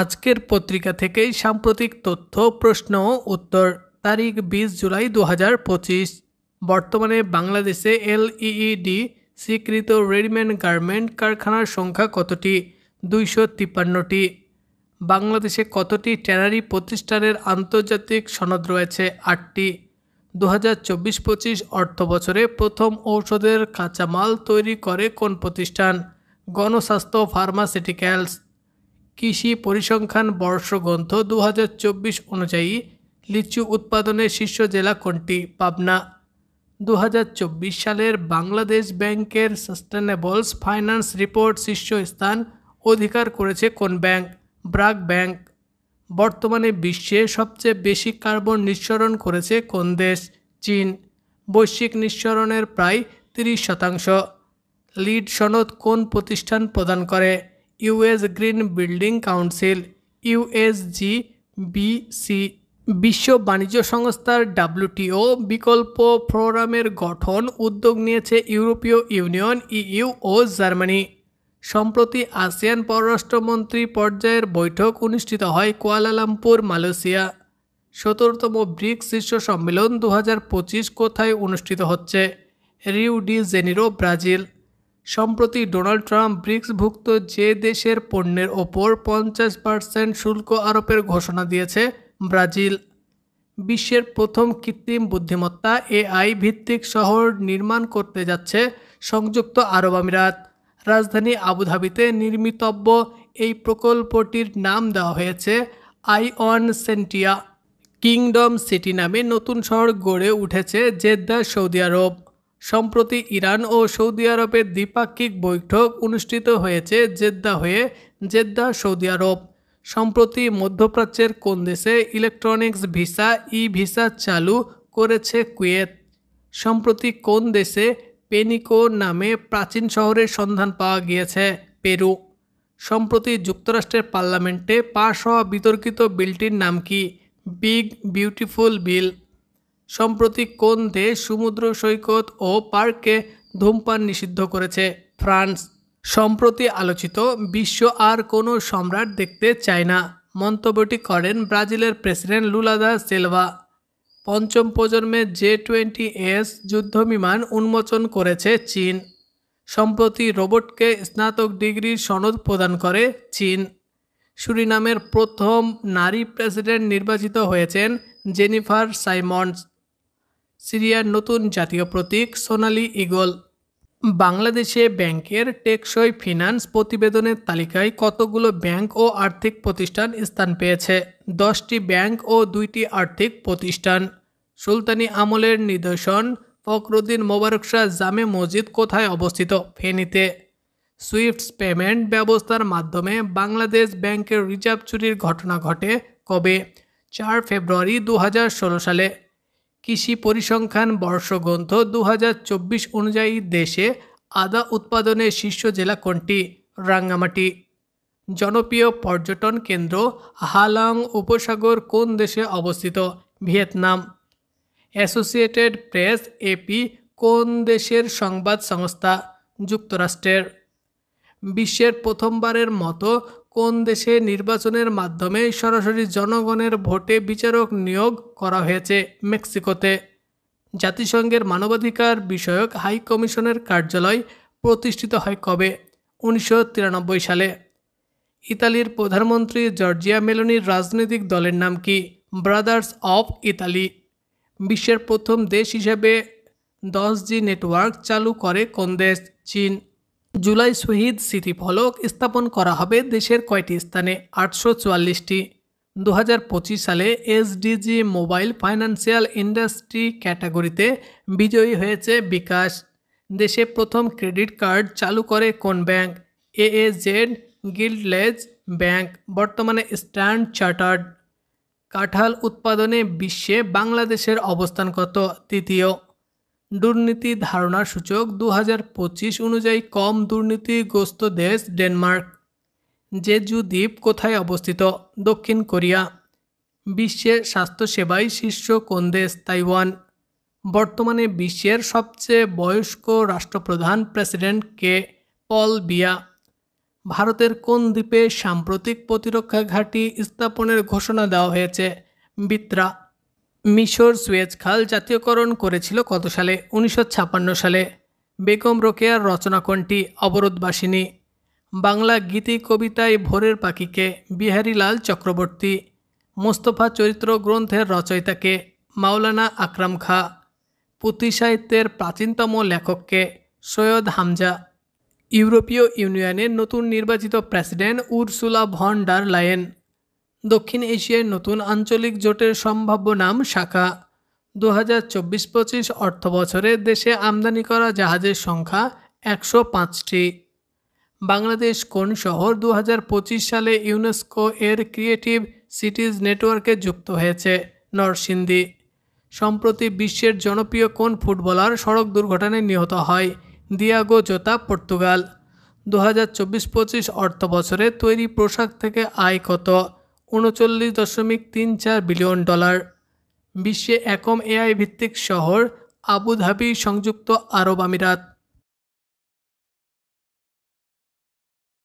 আজকের পত্রিকা থেকেই সাম্প্রতিক তথ্য, প্রশ্ন ও উত্তর। তারিখ 20 জুলাই 2025। বর্তমানে বাংলাদেশে এলইডি স্বীকৃত রেডিমেড গার্মেন্ট কারখানার সংখ্যা কতটি? 253টি। বাংলাদেশে কতটি ট্যানারি প্রতিষ্ঠানের আন্তর্জাতিক সনদ রয়েছে? 8টি। 2024-25 অর্থবছরে প্রথম ঔষধের কাঁচামাল তৈরি করে কোন প্রতিষ্ঠান? গণস্বাস্থ্য ফার্মাসিউটিক্যালস। কৃষি পরিসংখ্যান বর্ষগ্রন্থ 2024 অনুযায়ী লিচু উৎপাদনের শীর্ষ জেলা কোনটি? পাবনা। 2024 সালের বাংলাদেশ ব্যাংকের সাস্টেনেবল ফাইন্যান্স রিপোর্ট শীর্ষস্থান অধিকার করেছে কোন ব্যাংক? ব্র্যাক ব্যাংক। বর্তমানে বিশ্বে সবচেয়ে বেশি কার্বন নিঃসরণ করেছে কোন দেশ? চীন। বৈশ্বিক নিঃসরণের প্রায় 30%। লিড সনদ কোন প্রতিষ্ঠান প্রদান করে? US green building council, USGBC. বিশ্ব বাণিজ্য সংস্থার ডাব্লিউটিও বিকল্প ফোরামের গঠন উদ্যোগ নিয়েছে ইউরোপীয় ইউনিয়ন, ইইউ ও জার্মানি। সম্প্রতি আসিয়ান পররাষ্ট্রমন্ত্রী পর্যায়ের বৈঠক অনুষ্ঠিত হয় কুয়ালালামপুর, মালয়েশিয়া। 17তম ব্রিক্স শীর্ষ সম্মেলন 2025 কোথায় অনুষ্ঠিত হচ্ছে? Rio de Janeiro, Brazil. সম্প্রতি ডোনাল্ড ট্রাম্প ব্রিক্সভুক্ত যে দেশের পণ্যের ওপর 50% শুল্ক আরোপের ঘোষণা দিয়েছে? ব্রাজিল। বিশ্বের প্রথম কৃত্রিম বুদ্ধিমত্তা এআই ভিত্তিক শহর নির্মাণ করতে যাচ্ছে সংযুক্ত আরব আমিরাত। রাজধানী আবুধাবিতে নির্মিতব্য এই প্রকল্পটির নাম দেওয়া হয়েছে আইওন সেন্টিয়া। কিংডম সিটি নামে নতুন শহর গড়ে উঠেছে জেদ্দা, সৌদি আরব। সম্প্রতি ইরান ও সৌদি আরবের দ্বিপাক্ষিক বৈঠক অনুষ্ঠিত হয়েছে জেদ্দা হয়ে জেদ্দা, সৌদি আরব। সম্প্রতি মধ্যপ্রাচ্যের কোন দেশে ইলেকট্রনিক্স ভিসা ভিসা চালু করেছে কুয়েত? সম্প্রতি কোন দেশে পেনিকো নামে প্রাচীন শহরের সন্ধান পাওয়া গিয়েছে? পেরু। সম্প্রতি যুক্তরাষ্ট্রের পার্লামেন্টে পাশ হওয়া বিতর্কিত বিলটির নাম কি? Big beautiful bill. সম্প্রতি কোন দেশ সমুদ্র সৈকত ও পার্কে ধূমপান নিষিদ্ধ করেছে? ফ্রান্স। সম্প্রতি আলোচিত বিশ্ব আর কোনো সম্রাট দেখতে চায় না মন্তব্যটি করেন ব্রাজিলের প্রেসিডেন্ট লুলা দা সিলভা। পঞ্চম প্রজন্মের J-20S যুদ্ধবিমান উন্মোচন করেছে চীন। সম্প্রতি রোবটকে স্নাতক ডিগ্রির সনদ প্রদান করে চীন। সুরিনামের প্রথম নারী প্রেসিডেন্ট নির্বাচিত হয়েছেন জেনিফার সাইমন্স। সিরিয়ার নতুন জাতীয় প্রতীক সোনালী ঈগল। বাংলাদেশে ব্যাংকের টেকসই ফিন্যান্স প্রতিবেদনের তালিকায় কতগুলো ব্যাংক ও আর্থিক প্রতিষ্ঠান স্থান পেয়েছে? 10টি ব্যাংক ও 2টি আর্থিক প্রতিষ্ঠান। সুলতানি আমলের নিদর্শন ফখরুদ্দিন মোবারক শাহ জামে মসজিদ কোথায় অবস্থিত? ফেনীতে। সুইফট পেমেন্ট ব্যবস্থার মাধ্যমে বাংলাদেশ ব্যাংকের রিজার্ভ চুরির ঘটনা ঘটে কবে? 4 ফেব্রুয়ারি 2016 সালে। কৃষি পরিসংখ্যান বর্ষগ্রন্থ 2024 অনুযায়ী দেশে আদা উৎপাদনের শীর্ষ জেলা কোনটি? রাঙ্গামাটি। জনপ্রিয় পর্যটন কেন্দ্র হালং উপসাগর কোন দেশে অবস্থিত? ভিয়েতনাম। অ্যাসোসিয়েটেড প্রেস এপি কোন দেশের সংবাদ সংস্থা? যুক্তরাষ্ট্রের। বিশ্বের প্রথমবারের মতো কোন দেশে নির্বাচনের মাধ্যমে সরাসরি জনগণের ভোটে বিচারক নিয়োগ করা হয়েছে? মেক্সিকোতে। জাতিসংঘের মানবাধিকার বিষয়ক হাই কমিশনের কার্যালয় প্রতিষ্ঠিত হয় কবে? 1993 সালে। ইতালির প্রধানমন্ত্রী জর্জিয়া মেলোনির রাজনৈতিক দলের নাম কি? Brothers of Italy. বিশ্বের প্রথম দেশ হিসেবে 10G নেটওয়ার্ক চালু করে কোন দেশ? চীন। জুলাই শহীদ স্মৃতিফলক স্থাপন করা হবে দেশের কয়টি স্থানে? 844টি। 2025 সালে এসডিজি মোবাইল ফাইন্যান্সিয়াল ইন্ডাস্ট্রি ক্যাটাগরিতে বিজয়ী হয়েছে বিকাশ। দেশে প্রথম ক্রেডিট কার্ড চালু করে কোন ব্যাংক? এএজেড গিল্ডলেজ ব্যাংক, বর্তমানে স্ট্যান্ড চার্টার্ড। কাঁঠাল উৎপাদনে বিশ্বে বাংলাদেশের অবস্থান কত? তৃতীয়। দুর্নীতি ধারণা সূচক 2025 অনুযায়ী কম দুর্নীতিগ্রস্ত দেশ ডেনমার্ক। জেজু দ্বীপ কোথায় অবস্থিত? দক্ষিণ কোরিয়া। বিশ্বের স্বাস্থ্যসেবায় শীর্ষ কোন দেশ? তাইওয়ান। বর্তমানে বিশ্বের সবচেয়ে বয়স্ক রাষ্ট্রপ্রধান প্রেসিডেন্ট কে? পল বিয়া। ভারতের কোন দ্বীপে সাম্প্রতিক প্রতিরক্ষা ঘাঁটি স্থাপনের ঘোষণা দেওয়া হয়েছে? বিত্রা। মিশর সুয়েজ খাল জাতীয়করণ করেছিল কত সালে? 1956 সালে। বেগম রোকেয়ার রচনা কোনটি? অবরোধবাসিনী। বাংলা গীতি কবিতায় ভোরের পাখিকে? বিহারীলাল চক্রবর্তী। মোস্তফা চরিত্র গ্রন্থের রচয়িতাকে? মাওলানা আকরাম খাঁ। পুঁথি সাহিত্যের প্রাচীনতম লেখককে? সৈয়দ হামজা। ইউরোপীয় ইউনিয়নের নতুন নির্বাচিত president Ursula von der Leyen. দক্ষিণ এশিয়ায় নতুন আঞ্চলিক জোটের সম্ভাব্য নাম শাখা। 2024-25 অর্থ বছরে দেশে আমদানি করা জাহাজের সংখ্যা 105টি। বাংলাদেশ কোন শহর 2025 সালে ইউনেস্কো এর ক্রিয়েটিভ সিটিজ নেটওয়ার্কে যুক্ত হয়েছে? নরসিংদী। সম্প্রতি বিশ্বের জনপ্রিয় কোন ফুটবলার সড়ক দুর্ঘটনায় নিহত হয়? দিয়াগো জোতা, পর্তুগাল। 2024-25 অর্থ বছরে তৈরি পোশাক থেকে আয় কত? $39.34 বিলিয়ন। বিশ্বে একম এআই ভিত্তিক শহর? আবুধাবি, সংযুক্ত আরব আমিরাত।